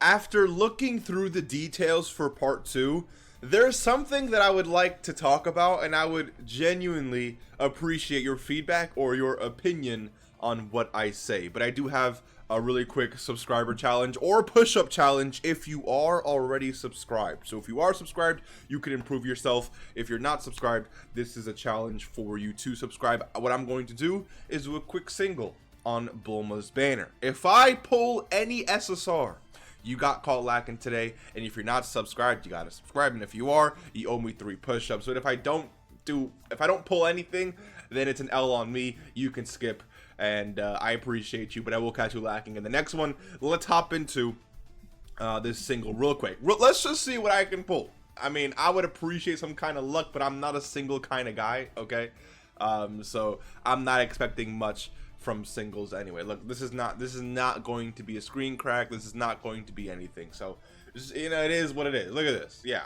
after looking through the details for part 2, there's something that I would like to talk about, and I would genuinely appreciate your feedback or your opinion on what I say. But I do have a really quick subscriber challenge or push-up challenge if you are already subscribed. So if you are subscribed, you can improve yourself. If you're not subscribed, this is a challenge for you to subscribe. What I'm going to do is do a quick single on Bulma's banner. If I pull any SSR, you got caught lacking today, and if you're not subscribed, you gotta subscribe, and if you are, you owe me 3 push-ups. But if I don't pull anything, then it's an L on me. You can skip, and I appreciate you, but I will catch you lacking in the next one. Let's hop into this single real quick. Let's just see what I can pull. I mean, I would appreciate some kind of luck, but I'm not a single kind of guy, okay? So I'm not expecting much from singles anyway. Look, this is not going to be a screen crack. This is not going to be anything. So, you know, it is what it is. Look at this. Yeah.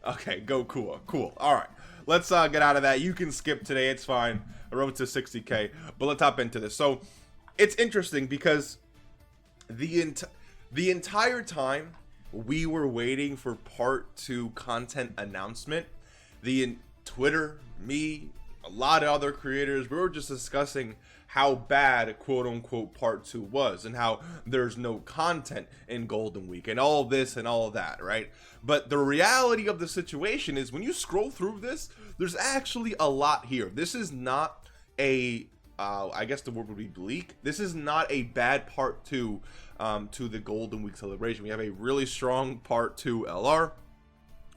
Okay, go Kuwa. Cool. All right. Let's get out of that. You can skip today. It's fine. I wrote to 60K, but let's hop into this. So, it's interesting because the entire time we were waiting for part 2 content announcement, Twitter, me, a lot of other creators, we were just discussing how bad quote-unquote part 2 was and how there's no content in Golden Week and all this and all that, right? But the reality of the situation is when you scroll through this, there's actually a lot here. This is not a I guess the word would be bleak. This is not a bad part 2 to the Golden Week celebration. We have a really strong part 2 LR.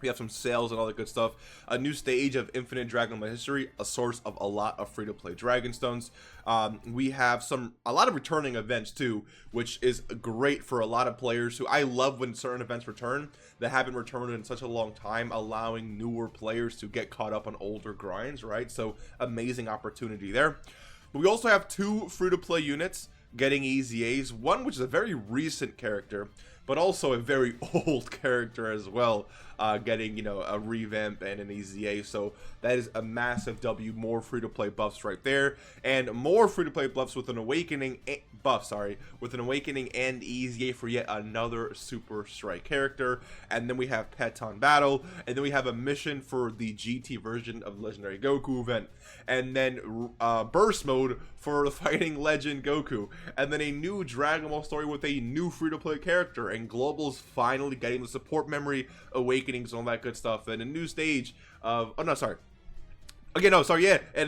We have some sales and all that good stuff. A new stage of Infinite Dragon Ball history, a source of a lot of free-to-play Dragonstones. We have a lot of returning events too, which is great for a lot of players who I love when certain events return that haven't returned in such a long time, allowing newer players to get caught up on older grinds, right? So amazing opportunity there. But we also have 2 free-to-play units getting EZAs, one which is a very recent character, but also a very old character as well, getting, you know, a revamp and an EZA. So that is a massive W. More free-to-play buffs right there, and more free-to-play buffs with an awakening with an awakening and EZA for yet another Super Strike character. And then we have Pets on Battle, and then we have a mission for the GT version of Legendary Goku event, and then Burst Mode for the Fighting Legend Goku, and then a new Dragon Ball story with a new free-to-play character, and Global's finally getting the support memory, awakenings, all that good stuff, and a new stage of and a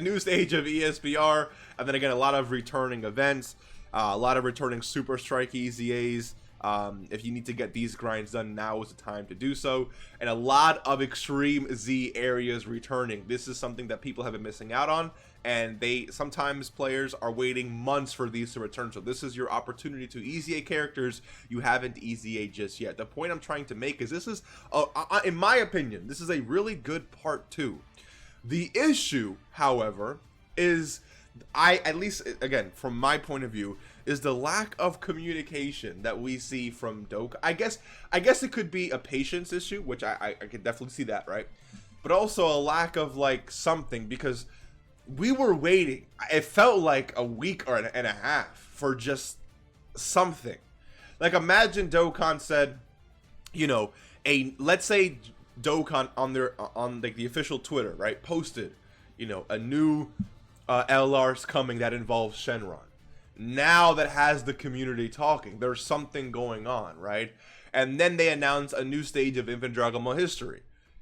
new stage of ESPR, and then again a lot of returning events, a lot of returning Super Strike EZAs. If you need to get these grinds done, now is the time to do so, and a lot of Extreme Z areas returning. This is something that people have been missing out on, and sometimes players are waiting months for these to return. So this is your opportunity to EZA characters you haven't EZA just yet. The point I'm trying to make is this is, in my opinion, this is a really good part 2. The issue, however, is at least again from my point of view, is the lack of communication that we see from Dokkan. I guess it could be a patience issue, which I can definitely see that, right? But also a lack of like something, because we were waiting, it felt like a week and a half for just something. Like, imagine Dokkan said, you know, let's say Dokkan on like the official Twitter, right, posted, you know, a new LR's coming that involves Shenron. Now that has the community talking, there's something going on, right? And then they announce a new stage of Infinite Dragon Ball history,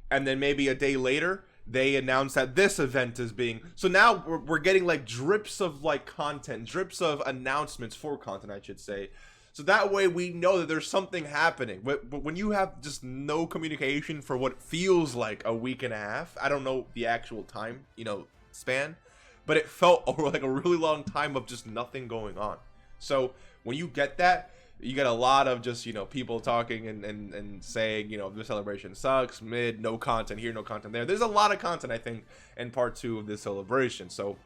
and then maybe a day later they announce that this event is being, so now we're getting like drips of like content, drips of announcements for content, I should say. So that way we know that there's something happening. But when you have just no communication for what feels like a week and a half, I don't know the actual time, you know, span, but it felt like a really long time of just nothing going on. So when you get that, you get a lot of just, you know, people talking and saying, you know, the celebration sucks, mid, no content here, no content there. There's a lot of content, I think, in part 2 of this celebration. So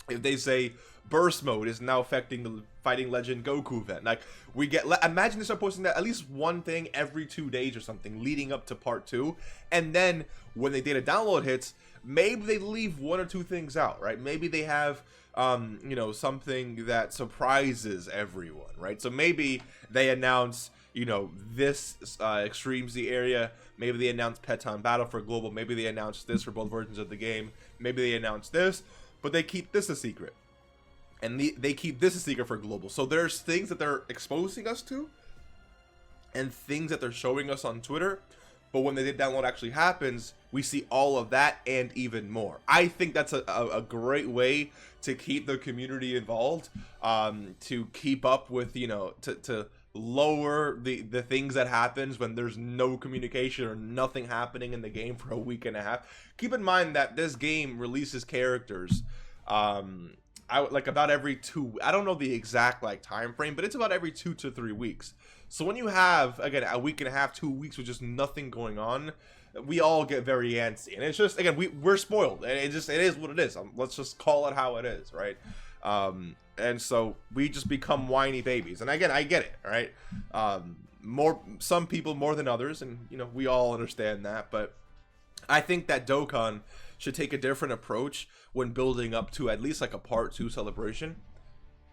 if they say burst mode is now affecting the Fighting Legend Goku event, like, we get, imagine they start posting that at least one thing every 2 days or something leading up to part 2, and then when the data download hits, maybe they leave 1 or 2 things out, right? Maybe they have you know, something that surprises everyone, right? So maybe they announce, you know, this Extreme Z area. Maybe they announced Peton Battle for global. Maybe they announced this for both versions of the game. Maybe they announced this, but they keep this a secret. And they keep this a secret for global. So there's things that they're exposing us to and things that they're showing us on Twitter. But when the download actually happens, we see all of that and even more. I think that's a great way to keep the community involved, to keep up with, you know, to lower the things that happens when there's no communication or nothing happening in the game for a week and a half. Keep in mind that this game releases characters like about every I don't know the exact like time frame, but it's about every 2 to 3 weeks. So when you have, again, a week and a half, 2 weeks with just nothing going on, we all get very antsy. And it's just, again, we're spoiled. And it is what it is. Let's just call it how it is, right? And so we just become whiny babies. And again, I get it, right? Some people more than others, and, you know, we all understand that. But I think that Dokkan should take a different approach when building up to at least like a part 2 celebration.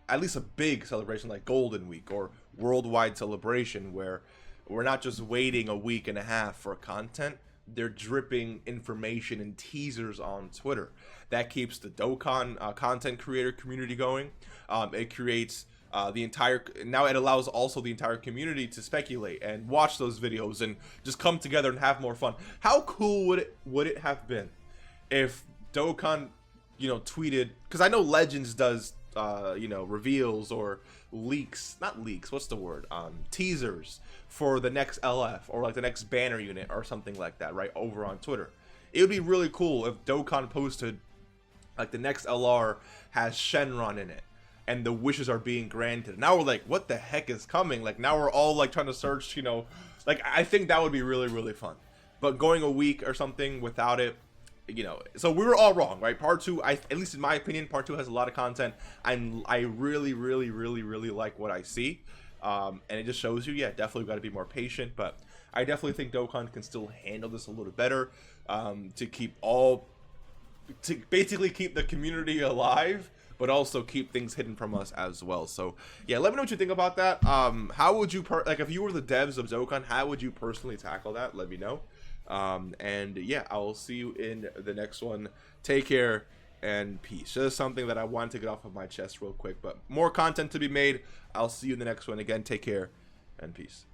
At least a big celebration like Golden Week or Worldwide Celebration, where we're not just waiting a week and a half for content. They're dripping information and teasers on Twitter. That keeps the Dokkan content creator community going. It creates now it allows also the entire community to speculate and watch those videos and just come together and have more fun. How cool would it have been if Dokkan, you know, tweeted, because I know Legends does you know, reveals or leaks, not leaks, what's the word, teasers for the next LF or like the next banner unit or something like that, right, over on Twitter. It would be really cool if Dokkan posted like the next LR has Shenron in it and the wishes are being granted. Now we're like, what the heck is coming? Like now we're all like trying to search, you know, like I think that would be really, really fun. But going a week or something without it, you know, so we were all wrong, right? Part 2, at least in my opinion, part 2 has a lot of content. I really, really, really, really like what I see, and it just shows you, yeah, definitely got to be more patient. But I definitely think Dokkan can still handle this a little better, to basically keep the community alive, but also keep things hidden from us as well. So yeah, let me know what you think about that. How would you like if you were the devs of Dokkan, how would you personally tackle that? Let me know. And yeah, I will see you in the next one. Take care and peace. Just something that I wanted to get off of my chest real quick, but more content to be made. I'll see you in the next one. Again, take care and peace.